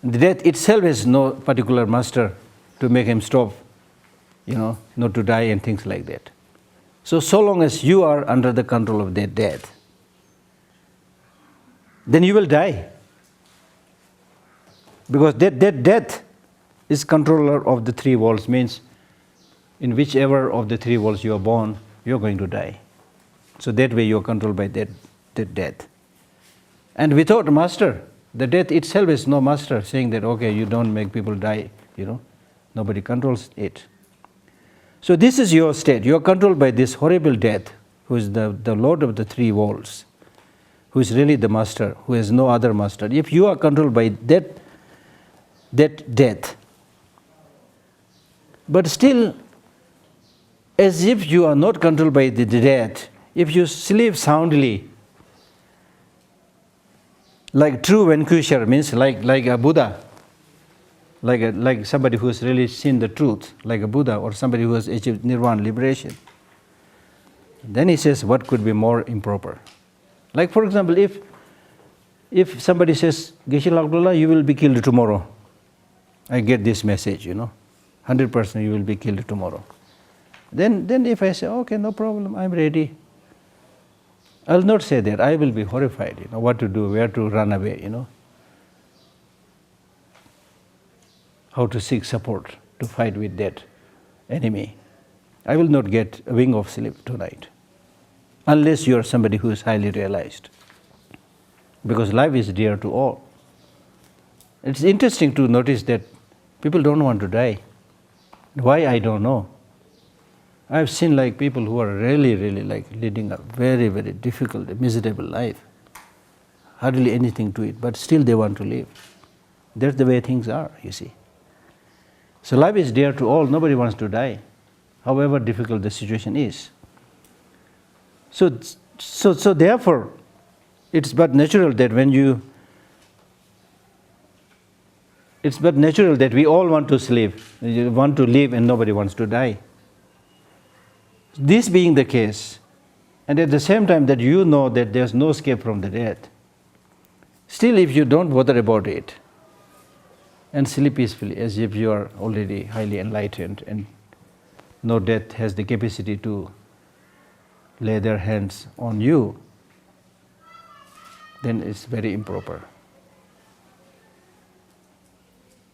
the death itself has no particular master to make him stop, not to die and things like that. So long as you are under the control of that death, then you will die. Because that death is controller of the three worlds, means in whichever of the three worlds you are born, you are going to die. So that way you are controlled by that death. And without a master, The death itself is no master saying that, okay, you don't make people die, Nobody controls it. So this is your state. You are controlled by this horrible death, who is the Lord of the three worlds, who is really the master, who has no other master. If you are controlled by that death, but still, as if you are not controlled by the death, if you sleep soundly, like true vanquisher, means like a Buddha, like somebody who has really seen the truth, like a Buddha, or somebody who has achieved nirvana, liberation, then he says, what could be more improper? Like, for example, if somebody says, Geshe Lhakdor, you will be killed tomorrow. I get this message, 100% you will be killed tomorrow. Then if I say, okay, no problem, I'm ready, I'll not say that. I will be horrified, what to do, where to run away, how to seek support to fight with that enemy. I will not get a wink of sleep tonight, unless you are somebody who is highly realized. Because life is dear to all. It's interesting to notice that people don't want to die. Why, I don't know. I've seen people who are really leading a very, very difficult, miserable life. Hardly anything to it, but still they want to live. That's the way things are, you see. So life is dear to all, nobody wants to die, however difficult the situation is. So therefore, it's but natural that it's but natural that we all want to live and nobody wants to die. This being the case, and at the same time that you know that there's no escape from the death, still if you don't bother about it and sleep peacefully as if you are already highly enlightened and no death has the capacity to lay their hands on you, then it's very improper.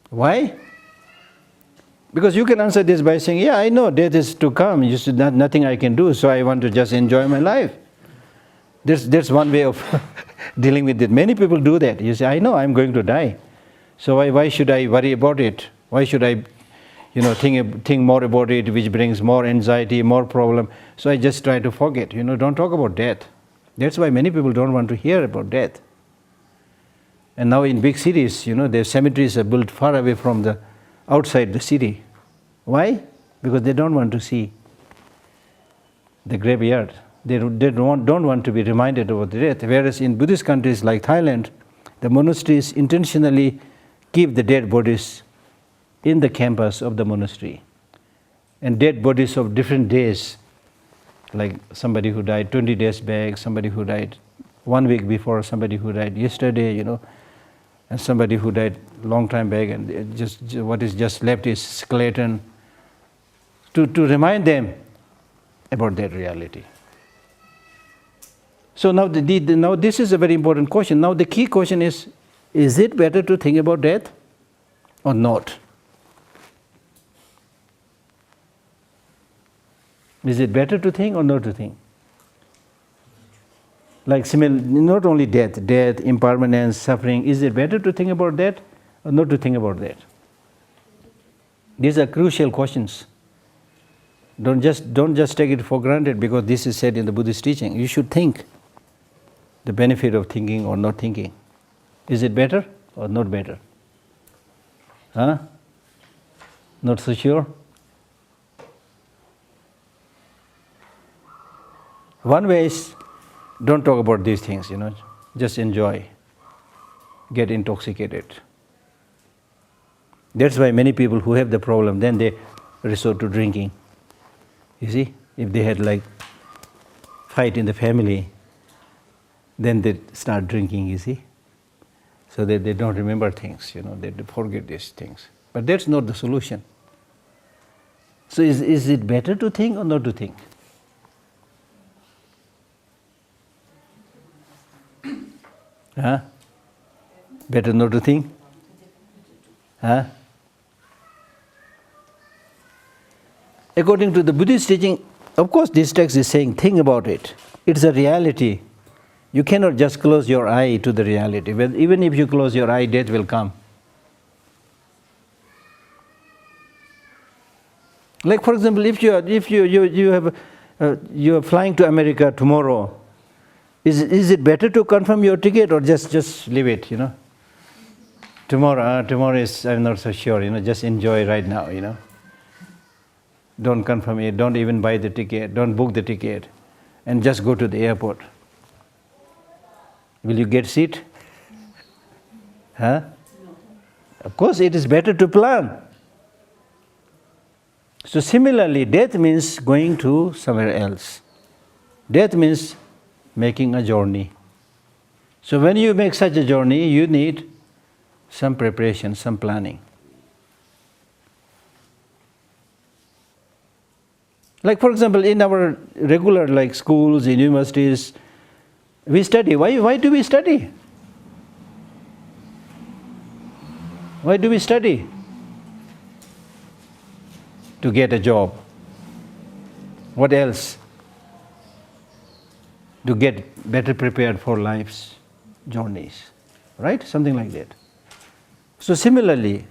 Why? Because you can answer this by saying, yeah, I know death is to come, nothing I can do, so I want to just enjoy my life. That's one way of dealing with it. Many people do that. You say, I know I'm going to die, so why should I worry about it? Why should I think more about it, which brings more anxiety, more problem? So I just try to forget, don't talk about death. That's why many people don't want to hear about death. And now in big cities, their cemeteries are built far away from the outside the city. Why? Because they don't want to see the graveyard. They don't want to be reminded about the death. Whereas in Buddhist countries like Thailand, the monasteries intentionally keep the dead bodies in the campus of the monastery. And dead bodies of different days, like somebody who died 20 days back, somebody who died 1 week before, somebody who died yesterday, and somebody who died long time back, and just what is just left is skeleton, to remind them about that reality. So now, now this is a very important question. Now the key question is it better to think about death or not? Is it better to think or not to think? Like not only death, impermanence, suffering, is it better to think about that or not to think about that? These are crucial questions. Don't just take it for granted because this is said in the Buddhist teaching. You should think the benefit of thinking or not thinking. Is it better or not better? Huh? Not so sure? One way is don't talk about these things, just enjoy, get intoxicated. That's why many people who have the problem, then they resort to drinking. You see, if they had fight in the family, then they start drinking, you see. So that they don't remember things, they forget these things. But that's not the solution. So is it better to think or not to think? Huh? Better not to think? Huh? According to the Buddhist teaching, of course this text is saying think about it. It's a reality. You cannot just close your eye to the reality. Even if you close your eye, death will come. Like for example, if you are flying to America tomorrow, is it better to confirm your ticket or just leave it? Tomorrow is, I'm not so sure. Just enjoy right now. Don't confirm it. Don't even buy the ticket. Don't book the ticket, and just go to the airport. Will you get seat? Huh? No. Of course, it is better to plan. So similarly, death means going to somewhere else. Death means making a journey. So when you make such a journey, you need some preparation, some planning. Like for example, in our regular schools, in universities, we study. Why do we study? Why do we study? To get a job. What else? To get better prepared for life's journeys. Right? Something like that. So similarly,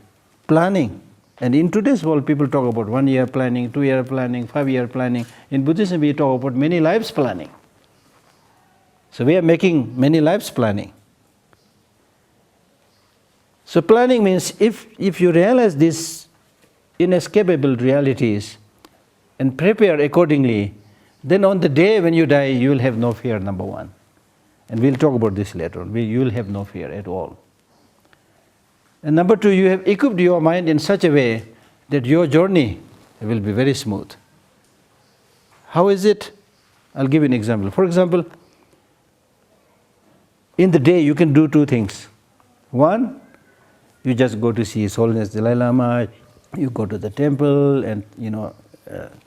planning. And in today's world, people talk about 1 year planning, 2 year planning, 5 year planning. In Buddhism, we talk about many lives planning. So we are making many lives planning. So planning means if you realize these inescapable realities and prepare accordingly, then on the day when you die, you will have no fear, number one. And we'll talk about this later on. You will have no fear at all. And number two, you have equipped your mind in such a way that your journey will be very smooth. How is it? I'll give you an example. For example, in the day you can do two things. One, you just go to see His Holiness Dalai Lama, you go to the temple and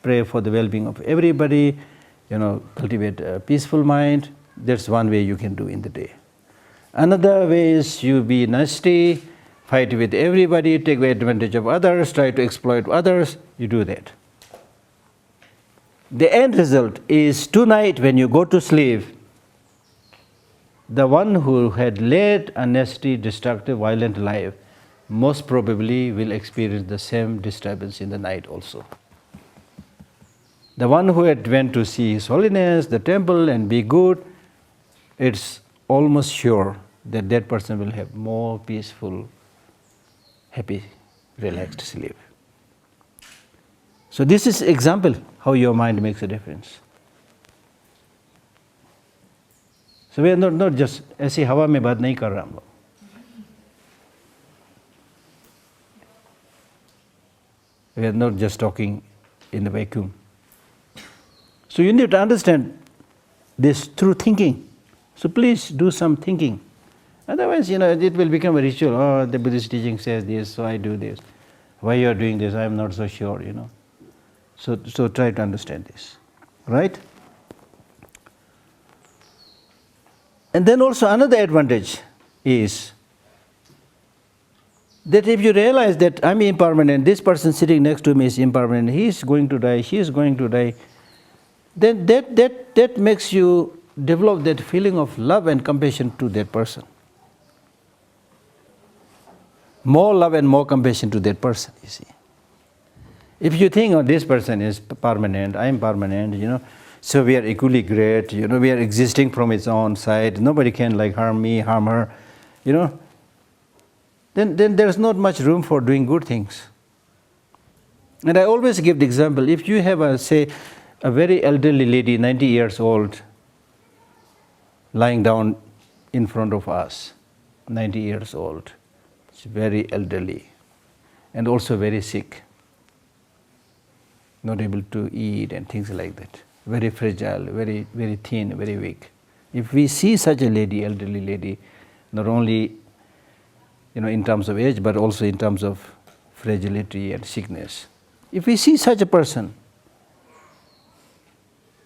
pray for the well-being of everybody, cultivate a peaceful mind. That's one way you can do in the day. Another way is you be nasty, fight with everybody, take advantage of others, try to exploit others. You do that. The end result is tonight when you go to sleep, the one who had led a nasty, destructive, violent life most probably will experience the same disturbance in the night also. The one who had went to see His Holiness, the temple, and be good, it's almost sure that that person will have more peaceful, happy, relaxed sleep. So this is example how your mind makes a difference. So we are not just ऐसी हवा में बात नहीं कर रहा हम लोग. We are not just talking in the vacuum. So you need to understand this through thinking. So please do some thinking. Otherwise, it will become a ritual. Oh, the Buddhist teaching says this, so I do this. Why you are doing this? I am not so sure, So try to understand this, right? And then also another advantage is that if you realize that I'm impermanent, this person sitting next to me is impermanent, he is going to die, she is going to die, then that makes you develop that feeling of love and compassion to that person. More love and more compassion to that person, you see. If you think, oh, this person is permanent, I am permanent, so we are equally great, we are existing from its own side, nobody can harm me, harm her, then there's not much room for doing good things. And I always give the example, if you have a very elderly lady, 90 years old, lying down in front of us, 90 years old, she's very elderly and also very sick, not able to eat and things like that. Very fragile, very, very thin, very weak. If we see such a lady, elderly lady, not only in terms of age, but also in terms of fragility and sickness, if we see such a person,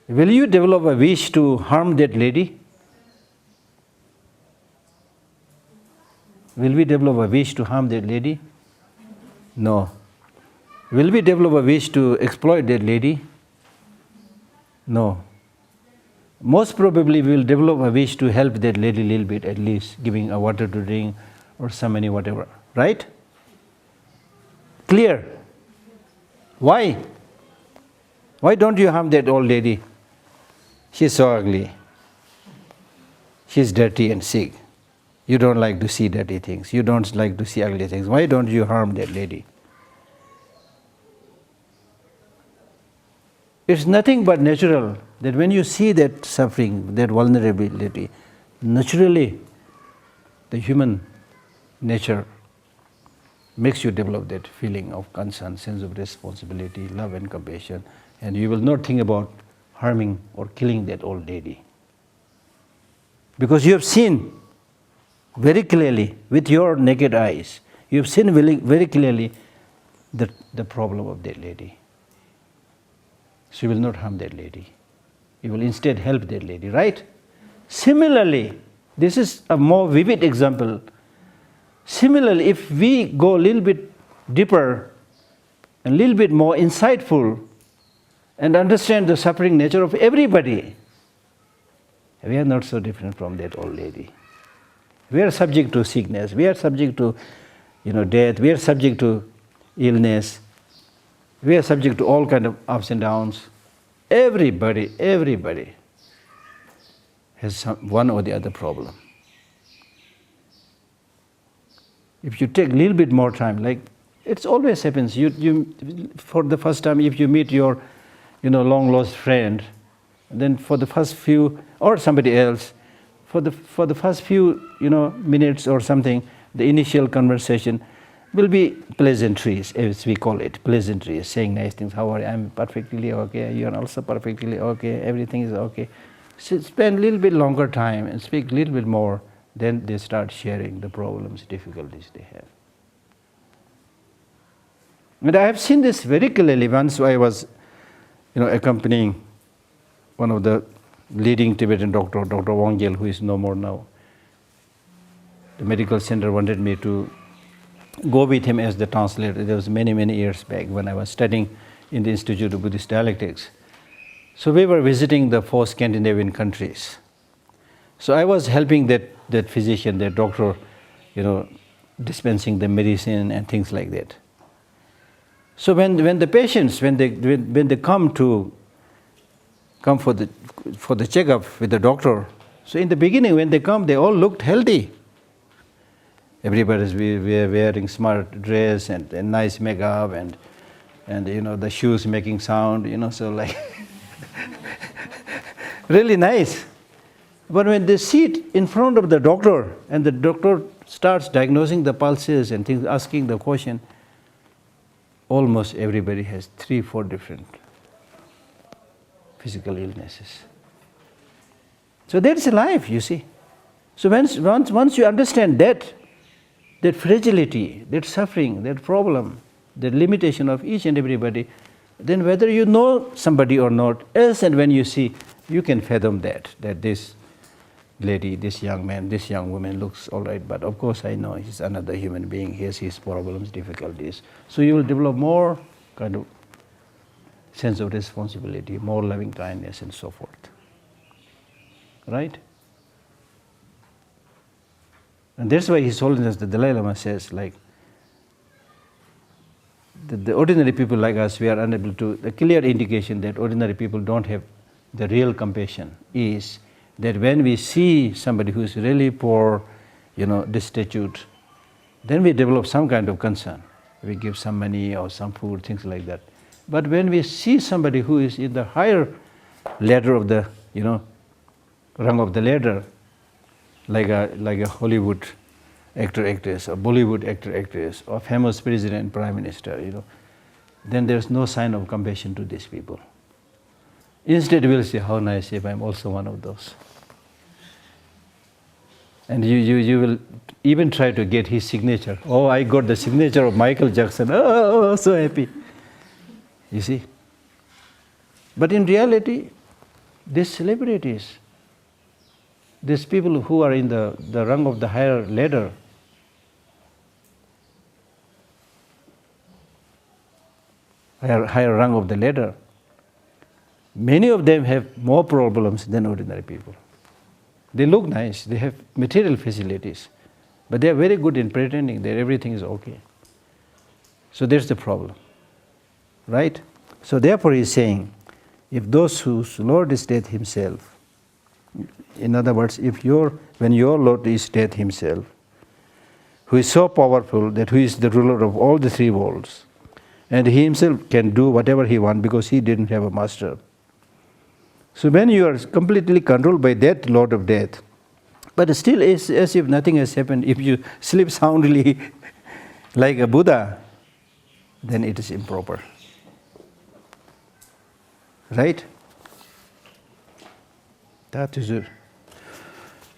will you develop a wish to harm that lady? Will we develop a wish to harm that lady? No. Will we develop a wish to exploit that lady? No. most probably we will develop a wish to help that lady a little bit, at least giving a water to drink or some money, whatever. Right? Clear? Why? Why don't you harm that old lady? She's so ugly. She's dirty and sick. You don't like to see dirty things. You don't like to see ugly things. Why don't you harm that lady? It's nothing but natural that when you see that suffering, that vulnerability, naturally the human nature makes you develop that feeling of concern, sense of responsibility, love and compassion, and you will not think about harming or killing that old lady. Because you have seen very clearly with your naked eyes, you have seen very clearly the problem of that lady. So you will not harm that lady. You will instead help that lady, right? Similarly, this is a more vivid example. Similarly, if we go a little bit deeper, a little bit more insightful, and understand the suffering nature of everybody, we are not so different from that old lady. We are subject to sickness, we are subject to death, we are subject to illness, we are subject to all kinds of ups and downs. Everybody has one or the other problem. If you take a little bit more time, like it always happens, you for the first time, if you meet your long lost friend, then for the first few, or somebody else, for the first few minutes or something, the initial conversation will be pleasantries, as we call it, pleasantries, saying nice things. How are you? I'm perfectly okay. You are also perfectly okay. Everything is okay. So spend a little bit longer time and speak a little bit more. Then they start sharing the problems, difficulties they have. And I have seen this very clearly. Once I was, accompanying one of the leading Tibetan doctor, Dr. Wangyal, who is no more now. The medical center wanted me to go with him as the translator. That was many years back when I was studying in the Institute of Buddhist Dialectics. So we were visiting the 4 Scandinavian countries. So I was helping that physician, that doctor, dispensing the medicine and things like that. So when the patients, when they come for the checkup with the doctor, so in the beginning when they come, they all looked healthy. Everybody's wearing smart dress and nice makeup and the shoes making sound, so like really nice. But when they sit in front of the doctor and the doctor starts diagnosing the pulses and things, asking the question, almost everybody has 3-4 different physical illnesses. So that's life, you see. So once you understand that fragility, that suffering, that problem, that limitation of each and everybody, then whether you know somebody or not, else and when you see, you can fathom that this lady, this young man, this young woman looks all right, but of course I know he's another human being, he has his problems, difficulties. So you will develop more kind of sense of responsibility, more loving kindness and so forth. Right? And that's why His Holiness the Dalai Lama says, like, the ordinary people like us, we are unable to, the clear indication that ordinary people don't have the real compassion is that when we see somebody who is really poor, destitute, then we develop some kind of concern. We give some money or some food, things like that. But when we see somebody who is in the higher ladder of the, rung of the ladder, like a Hollywood actor, actress, or Bollywood actor, actress, or famous president, prime minister, then there's no sign of compassion to these people. Instead, we'll say, how nice if I'm also one of those. And you will even try to get his signature. Oh, I got the signature of Michael Jackson. Oh, so happy. You see? But in reality, these celebrities, these people who are in the rung of the higher ladder, higher rung of the ladder, Many of them have more problems than ordinary people. They look nice, they have material facilities, but they are very good in pretending that everything is okay. So there's the problem, right? So therefore he is saying, if those whose Lord is death himself, in other words, when your Lord is death himself, who is so powerful that who is the ruler of all the three worlds, and he himself can do whatever he wants because he didn't have a master. So when you are completely controlled by that Lord of death, but still as if nothing has happened, if you sleep soundly like a Buddha, then it is improper. Right? That is it.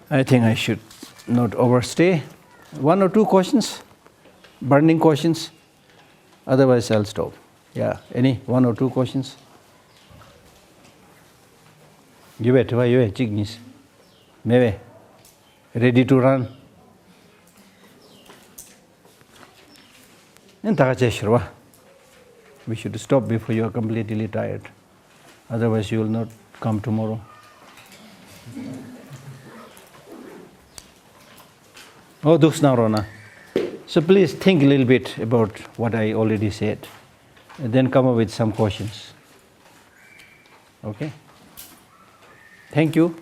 I think I should not overstay. 1 or 2 questions? Burning questions? Otherwise I'll stop. Yeah, any 1 or 2 questions? You chignis. Maybe. Ready to run? We should stop before you are completely tired. Otherwise you will not come tomorrow. Oh, Duksnarona. So please think a little bit about what I already said, and then come up with some questions. Okay? Thank you.